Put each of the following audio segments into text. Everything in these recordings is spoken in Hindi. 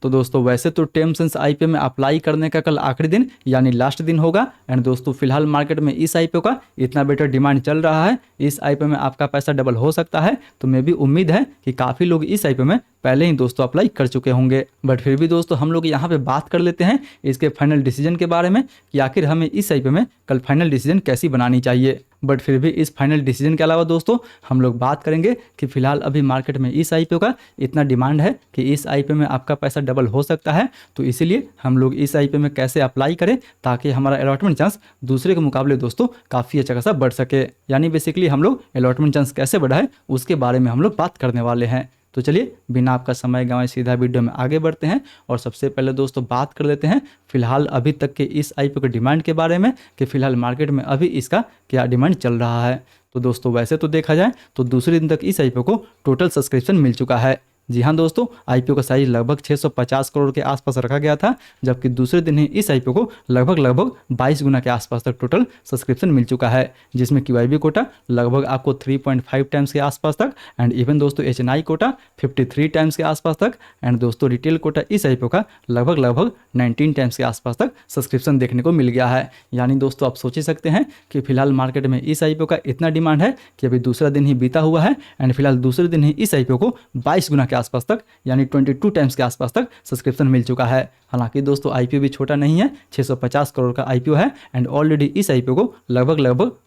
तो दोस्तों वैसे तो टेम्स आईपीओ में अप्लाई करने का कल आखिरी दिन यानी लास्ट दिन होगा। एंड दोस्तों फिलहाल मार्केट में इस आईपीओ का इतना बेटर डिमांड चल रहा है, इस आईपीओ में आपका पैसा डबल हो सकता है। तो मैं भी उम्मीद है कि काफ़ी लोग इस आईपीओ में पहले ही दोस्तों अप्लाई कर चुके होंगे। बट फिर भी दोस्तों हम लोग यहाँ पे बात कर लेते हैं इसके फाइनल डिसीजन के बारे में कि आखिर हमें इस आईपीओ में कल फाइनल डिसीजन कैसी बनानी चाहिए। बट फिर भी इस फाइनल डिसीजन के अलावा दोस्तों हम लोग बात करेंगे कि फिलहाल अभी मार्केट में इस आईपीओ का इतना डिमांड है कि इस आईपीओ में आपका पैसा डबल हो सकता है। तो इसीलिए हम लोग इस आईपीओ में कैसे अप्लाई करें ताकि हमारा अलॉटमेंट चांस दूसरे के मुकाबले दोस्तों काफ़ी अच्छा खासा बढ़ सके। यानी बेसिकली हम लोग अलॉटमेंट चांस कैसे बढ़ाएं उसके बारे में हम लोग बात करने वाले हैं। तो चलिए बिना आपका समय गंवाए सीधा वीडियो में आगे बढ़ते हैं और सबसे पहले दोस्तों बात कर लेते हैं फिलहाल अभी तक के इस आईपीओ के डिमांड के बारे में कि फिलहाल मार्केट में अभी इसका क्या डिमांड चल रहा है। तो दोस्तों वैसे तो देखा जाए तो दूसरे दिन तक इस आईपीओ को टोटल सब्सक्रिप्शन मिल चुका है। जी हाँ दोस्तों, आईपीओ का साइज लगभग 650 करोड़ के आसपास रखा गया था, जबकि दूसरे दिन ही इस आईपीओ को लगभग 22 गुना के आसपास तक टोटल सब्सक्रिप्शन मिल चुका है, जिसमें QIB कोटा लगभग आपको 3.5 टाइम्स के आसपास तक एंड इवन दोस्तों HNI कोटा 53 टाइम्स के आसपास तक एंड दोस्तों रिटेल कोटा इस आईपीओ का लगभग 19 टाइम्स के आसपास तक सब्सक्रिप्शन देखने को मिल गया है। यानी दोस्तों आप सोच ही सकते हैं कि फिलहाल मार्केट में इस आईपीओ का इतना डिमांड है कि अभी दूसरा दिन ही बीता हुआ है एंड फिलहाल दूसरे दिन ही इस आईपीओ को 22 गुना के आसपास तक यानी 22 टाइम्स के आसपास तक सब्सक्रिप्शन मिल चुका है। हालांकि दोस्तों आईपीओ भी छोटा नहीं है, 650 करोड़ का आईपीओ है एंड ऑलरेडी इस आईपीओ को लगभग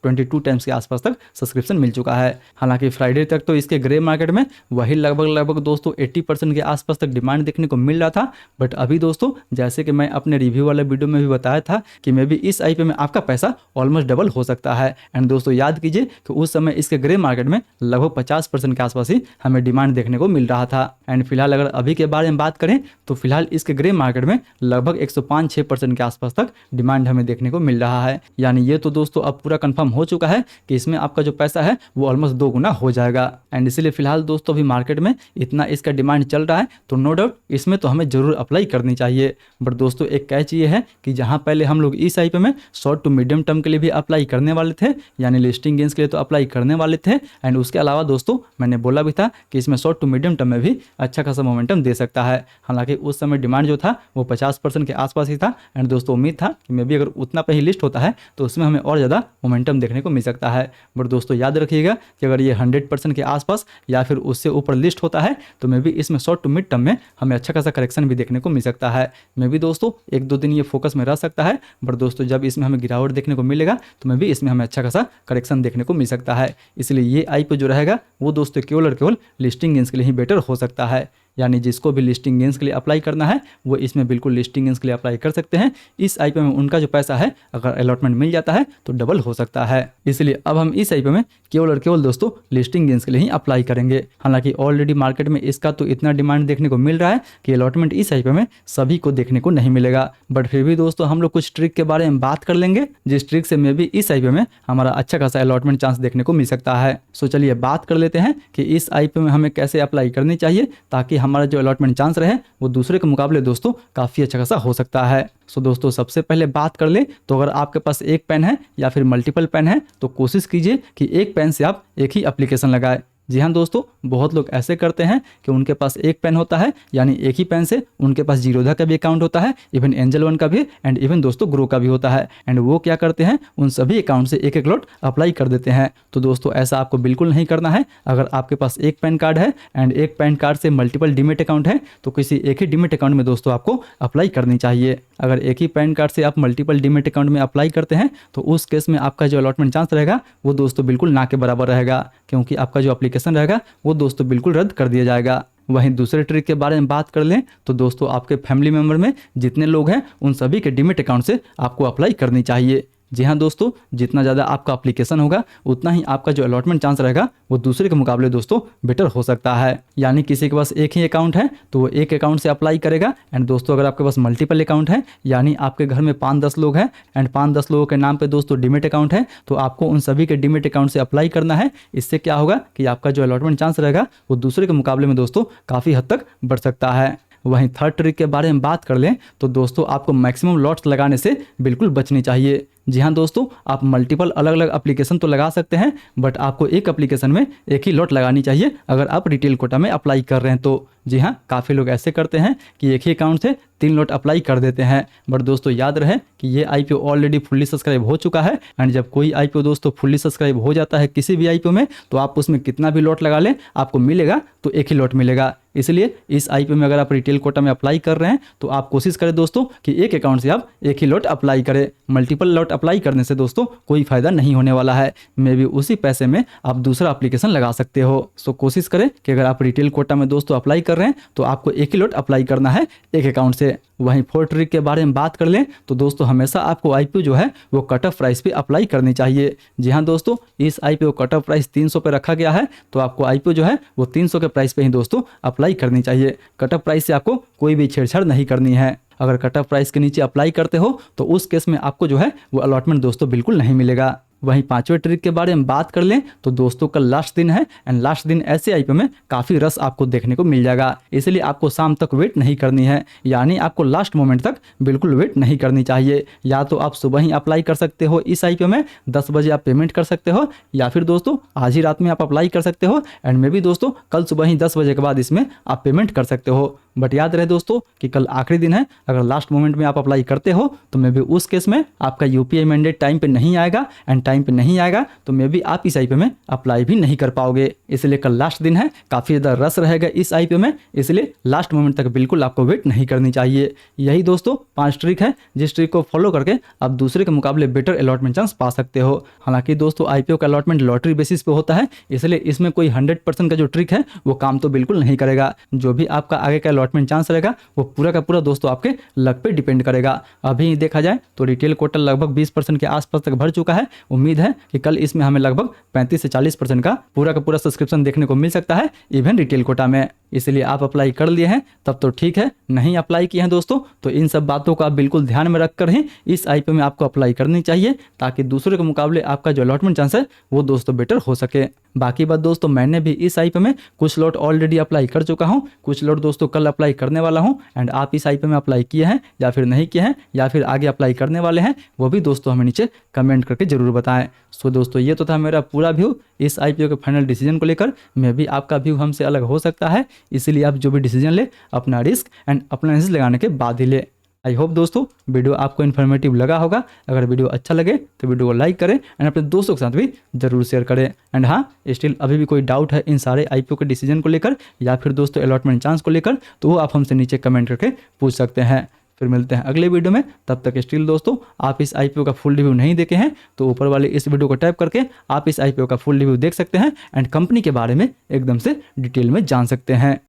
22 टाइम्स के आसपास तक सब्सक्रिप्शन मिल चुका है। हालांकि फ्राइडे तक तो इसके ग्रे मार्केट में वही लगभग दोस्तों 80% के आसपास तक डिमांड देखने को मिल रहा था। बट अभी दोस्तों जैसे कि मैं अपने रिव्यू वाले वीडियो में भी बताया था कि मे भी इस आईपीओ में आपका पैसा ऑलमोस्ट डबल हो सकता है। एंड दोस्तों याद कीजिए कि उस समय इसके ग्रे मार्केट में लगभग 50% के आसपास ही हमें डिमांड देखने को मिल रहा था। एंड फिलहाल अगर अभी के बारे में बात करें तो फिलहाल इसके ग्रे मार्केट में लगभग 105-6% के आसपास तक डिमांड हमें देखने को मिल रहा है। यानी ये तो दोस्तों अब पूरा कंफर्म हो चुका है कि इसमें आपका जो पैसा है वो ऑलमोस्ट 2 गुना हो जाएगा। एंड इसीलिए फिलहाल दोस्तों अभी मार्केट में इतना इसका डिमांड चल रहा है तो नो डाउट इसमें तो हमें जरूर अप्लाई करनी चाहिए। बट दोस्तों एक कैच ये है कि जहाँ पहले हम लोग इस आईपीओ में शॉर्ट टू मीडियम टर्म के लिए भी अप्लाई करने वाले थे, यानी लिस्टिंग गेंस के लिए तो अप्लाई करने वाले थे एंड उसके अलावा दोस्तों मैंने बोला भी था कि इसमें शॉर्ट टू मीडियम टर्म में भी अच्छा खासा मोमेंटम दे सकता है। हालांकि उस समय डिमांड जो था वो 50% के आसपास ही था एंड दोस्तों उम्मीद था कि मे भी अगर उतना पे ही लिस्ट होता है तो उसमें हमें और ज़्यादा मोमेंटम देखने को मिल सकता है। बट दोस्तों याद रखिएगा कि अगर ये 100% के आसपास या फिर उससे ऊपर लिस्ट होता है तो मे भी इसमें शॉर्ट टू मिड टर्म में हमें अच्छा खासा करेक्शन भी देखने को मिल सकता है। मे भी दोस्तों 1-2 दिन ये फोकस में रह सकता है, बट दोस्तों जब इसमें हमें गिरावट देखने को मिलेगा तो मे भी इसमें हमें अच्छा खासा करेक्शन देखने को मिल सकता है। इसलिए ये आईपीओ जो रहेगा वो दोस्तों केवल और केवल लिस्टिंग गेंस के लिए ही बेटर हो सकता है। यानी जिसको भी लिस्टिंग गेंस के लिए अप्लाई करना है वो इसमें बिल्कुल लिस्टिंग गेंस के लिए अप्लाई कर सकते हैं। इस आईपीओ में उनका जो पैसा है अगर अलॉटमेंट मिल जाता है तो डबल हो सकता है। इसलिए अब हम इस आईपीओ में केवल और केवल दोस्तों लिस्टिंग गेंस के लिए ही अप्लाई करेंगे। हालांकि ऑलरेडी मार्केट में इसका तो इतना डिमांड देखने को मिल रहा है कि अलॉटमेंट इस आईपीओ में सभी को देखने को नहीं मिलेगा। बट फिर भी दोस्तों हम लोग कुछ ट्रिक के बारे में बात कर लेंगे जिस ट्रिक से मे भी इस आईपीओ में हमारा अच्छा खासा अलॉटमेंट चांस देखने को मिल सकता है। सो चलिए बात कर लेते हैं कि इस आईपीओ में हमें कैसे अप्लाई करनी चाहिए ताकि हमारा जो अलॉटमेंट चांस रहे वो दूसरे के मुकाबले दोस्तों काफ़ी अच्छा खासा हो सकता है। सो दोस्तों सबसे पहले बात कर ले तो अगर आपके पास एक पेन है या फिर मल्टीपल पेन है तो कोशिश कीजिए कि एक पेन से आप एक ही एप्लीकेशन लगाएं। जी हाँ दोस्तों, बहुत लोग ऐसे करते हैं कि उनके पास एक पेन होता है, यानी एक ही पेन से उनके पास जीरोधा का भी अकाउंट होता है, इवन एंजल वन का भी एंड इवन दोस्तों ग्रो का भी होता है। एंड वो क्या करते हैं उन सभी अकाउंट से एक लॉट अप्लाई कर देते हैं। तो दोस्तों ऐसा आपको बिल्कुल नहीं करना है। अगर आपके पास एक पैन कार्ड है एंड एक पैन कार्ड से मल्टीपल डीमेट अकाउंट है तो किसी एक ही डीमेट अकाउंट में दोस्तों आपको अप्लाई करनी चाहिए। अगर एक ही पैन कार्ड से आप मल्टीपल डीमेट अकाउंट में अप्लाई करते हैं तो उस केस में आपका जो अलॉटमेंट चांस रहेगा वो दोस्तों बिल्कुल ना के बराबर रहेगा, क्योंकि आपका जो एप्लीकेशन रहेगा वो दोस्तों बिल्कुल रद्द कर दिया जाएगा। वहीं दूसरे ट्रिक के बारे में बात कर लें तो दोस्तों आपके फैमिली मेंबर में जितने लोग हैं उन सभी के डीमेट अकाउंट से आपको अप्लाई करनी चाहिए। जी हाँ दोस्तों, जितना ज़्यादा आपका एप्लीकेशन होगा उतना ही आपका जो अलॉटमेंट चांस रहेगा वो दूसरे के मुकाबले दोस्तों बेटर हो सकता है। यानी किसी के पास एक ही अकाउंट है तो वो एक अकाउंट से अप्लाई करेगा एंड दोस्तों अगर आपके पास मल्टीपल अकाउंट है यानी आपके घर में 5-10 लोग हैं एंड 5-10 लोगों के नाम पे दोस्तों डीमेट अकाउंट है तो आपको उन सभी के डीमेट अकाउंट से अप्लाई करना है। इससे क्या होगा कि आपका जो अलॉटमेंट चांस रहेगा वो दूसरे के मुकाबले में दोस्तों काफ़ी हद तक बढ़ सकता है। वहीं थर्ड ट्रिक के बारे में बात कर लें तो दोस्तों आपको मैक्सिमम लॉट्स लगाने से बिल्कुल बचनी चाहिए। जी हाँ दोस्तों, आप मल्टीपल अलग अलग एप्लीकेशन तो लगा सकते हैं, बट आपको एक एप्लीकेशन में एक ही लॉट लगानी चाहिए अगर आप रिटेल कोटा में अप्लाई कर रहे हैं तो। जी हाँ, काफ़ी लोग ऐसे करते हैं कि एक ही अकाउंट से 3 लॉट अप्लाई कर देते हैं। बट दोस्तों याद रहे कि ये आईपीओ ऑलरेडी फुल्ली सब्सक्राइब हो चुका है, एंड जब कोई आईपीओ दोस्तों फुल्ली सब्सक्राइब हो जाता है किसी भी आईपीओ में, तो आप उसमें कितना भी लॉट लगा लें आपको मिलेगा तो एक ही लॉट मिलेगा। इसलिए इस आईपीओ में अगर आप रिटेल कोटा में अप्लाई कर रहे हैं तो आप कोशिश करें दोस्तों कि एक अकाउंट से आप एक ही लॉट अप्लाई करें। मल्टीपल लॉट अप्लाई करने से दोस्तों कोई फायदा नहीं होने वाला है, मे भी उसी पैसे में आप दूसरा एप्लीकेशन लगा सकते हो। सो कोशिश करें कि अगर आप रिटेल कोटा में दोस्तों अप्लाई कर रहे हैं तो आपको एक ही लॉट अप्लाई करना है एक अकाउंट से। वहीं 4 ट्रिक के बारे में बात कर लें तो दोस्तों हमेशा आपको आईपीओ जो है वो कट ऑफ प्राइस पे अप्लाई करनी चाहिए। जी हाँ दोस्तों, इस आईपीओ कट ऑफ प्राइस 300 पे रखा गया है, तो आपको आईपीओ जो है वो 300 के प्राइस पे ही दोस्तों अप्लाई करनी चाहिए। कट ऑफ प्राइस से आपको कोई भी छेड़छाड़ नहीं करनी है। अगर कट ऑफ प्राइस के नीचे अप्लाई करते हो तो उस केस में आपको जो है वो अलॉटमेंट दोस्तों बिल्कुल नहीं मिलेगा। वहीं 5वें ट्रिक के बारे में बात कर लें तो दोस्तों कल लास्ट दिन है, एंड लास्ट दिन ऐसे आईपीओ में काफ़ी रस आपको देखने को मिल जाएगा। इसलिए आपको शाम तक वेट नहीं करनी है, यानी आपको लास्ट मोमेंट तक बिल्कुल वेट नहीं करनी चाहिए। या तो आप सुबह ही अप्लाई कर सकते हो इस आईपीओ में, 10 बजे आप पेमेंट कर सकते हो, या फिर दोस्तों आज ही रात में आप अप्लाई कर सकते हो, एंड मे भी दोस्तों कल सुबह ही 10 बजे के बाद इसमें आप पेमेंट कर सकते हो। बट याद रहे दोस्तों कि कल आखिरी दिन है, अगर लास्ट मोमेंट में आप अप्लाई करते हो तो मे भी उस केस में आपका यूपीआई मैंडेट टाइम पे नहीं आएगा, एंड टाइम पे नहीं आएगा तो मे भी आप इस आईपीओ में अप्लाई भी नहीं कर पाओगे। इसलिए कल लास्ट दिन है, काफ़ी ज़्यादा रस रहेगा इस आईपीओ में, इसलिए लास्ट मोमेंट तक बिल्कुल आपको वेट नहीं करनी चाहिए। यही दोस्तों 5 ट्रिक है जिस ट्रिक को फॉलो करके आप दूसरे के मुकाबले बेटर अलॉटमेंट चांस पा सकते हो। हालांकि दोस्तों आईपीओ का अलॉटमेंट लॉटरी बेसिस पे होता है, इसलिए इसमें कोई 100% का जो ट्रिक है वो काम तो बिल्कुल नहीं करेगा। जो भी आपका आगे का अलॉटमेंट चांस रहेगा वो पूरा का पूरा दोस्तों आपके लक पे डिपेंड करेगा। अभी देखा जाए तो रिटेल कोटा लगभग 20% के आसपास तक भर चुका है। उम्मीद है कि कल इसमें हमें लगभग 35 से 40% का पूरा सब्सक्रिप्शन देखने को मिल सकता है इवन रिटेल कोटा में। इसलिए आप अप्लाई कर लिए हैं तब तो ठीक है, नहीं अप्लाई किए हैं दोस्तों तो इन सब बातों को आप बिल्कुल ध्यान में रख कर ही इस आईपीओ में आपको अप्लाई करनी चाहिए, ताकि दूसरे के मुकाबले आपका जो अलॉटमेंट चांस है वो दोस्तों बेटर हो सके। बाकी बात दोस्तों, मैंने भी इस आईपीओ में कुछ लॉट ऑलरेडी अप्लाई कर चुका हूँ, कुछ लॉट दोस्तों कल अप्लाई करने वाला हूँ, एंड आप इस आईपीओ में अप्लाई किए हैं या फिर नहीं किए हैं या फिर आगे अप्लाई करने वाले हैं, वो भी दोस्तों हमें नीचे कमेंट करके जरूर बताएं। सो दोस्तों ये तो था मेरा पूरा व्यू इस आईपीओ के फाइनल डिसीजन को लेकर। मे भी आपका व्यू हमसे अलग हो सकता है, इसलिए आप जो भी डिसीजन ले अपना रिस्क एंड अपना एनालिसिस लगाने के बाद ही ले। आई होप दोस्तों वीडियो आपको इन्फॉर्मेटिव लगा होगा। अगर वीडियो अच्छा लगे तो वीडियो को लाइक करें एंड अपने दोस्तों के साथ भी जरूर शेयर करें। एंड हाँ, स्टिल अभी भी कोई डाउट है इन सारे आईपीओ के डिसीजन को लेकर या फिर दोस्तों अलॉटमेंट चांस को लेकर, तो वो आप हमसे नीचे कमेंट करके पूछ सकते हैं। फिर मिलते हैं अगले वीडियो में, तब तक स्टिल दोस्तों आप इस आईपीओ का फुल रिव्यू नहीं देखे हैं तो ऊपर वाले इस वीडियो को टैप करके आप इस आईपीओ का फुल रिव्यू देख सकते हैं एंड कंपनी के बारे में एकदम से डिटेल में जान सकते हैं।